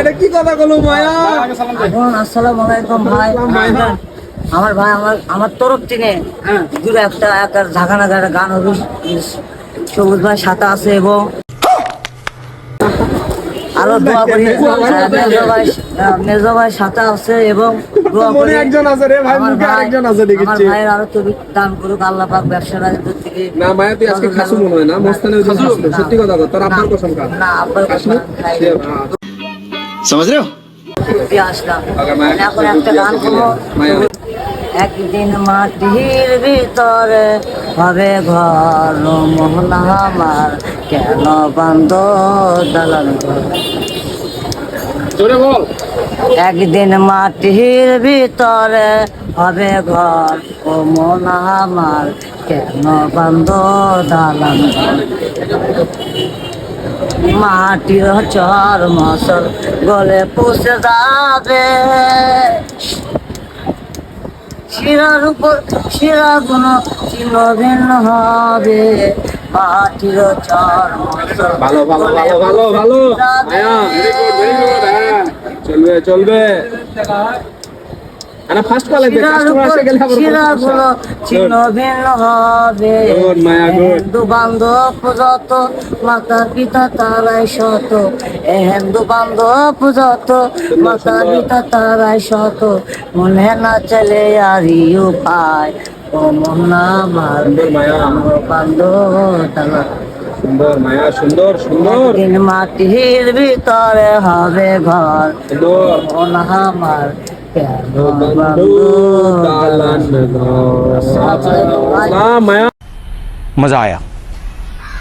এটা কি কথা বলো মায়া? আসসালামু আলাইকুম ভাই। আমার ভাই আমার তরফ থেকে দূরে একটা ঝাঁকানা গান হবে। সবুজ ভাই সাথে আছে এবং আরো দোয়া করি। মেজো ভাই সাথে আছে এবং দোয়া করি একজন আছে রে ভাই, মুখে আরেকজন আছে আমার দেখেছি। ভাইয়ের আরো তৌফিক দান করুক আল্লাহ পাক। ব্যবসাটা থেকে না মায়া, তুই আজকে খাসু মনে হয় না, মস্তানের জন্য আসলো। সত্যি কথা বল, তোর আব্বার কসম খা। না আব্বার খাসু समझ रहे हो? আসলাম এখন একটা গান করবো। একদিন মাটির ভিতরে হবে ঘর মোহনা আমার, কেন বান্ধ দালান ঘর। জোরে বল। একদিন মাটির ভিতরে হবে ঘর ও মোহনা আমার, কেন বান্ধ দালান ঘর। মাটির চর মশল গলে পুষে যাবে, শিরার উপর শিরা গুণ চিহ্ন ভিন্ন হবে। মাটির চর মশল ভালো ভালো ভালো ভালো ভালো মায়া, ভেরি গুড ভেরি গুড। চলবে চলবে। আরে ফার্স্ট কল আছে, কাস্টমার এসে গেলে আবার শিরাগুলো চিহ্ন ভিন্ন হবে। গুড মায়া গুড। হিন্দু বান্ধব যত মাতা পিতা তারাই শত, হিন্দু বান্ধব যত মাতা পিতা তারাই শত, মনে না চলে আরই উপায় ও মনা মার মায়া। বান্ধব তারা। সুন্দর মায়া, সুন্দর সুন্দর একদিন মাটির ভিতরে হবে ঘর সুন্দর। মনা আমার, কেন বন্ধু দালান ঘর। মায়া, मज़ा आया।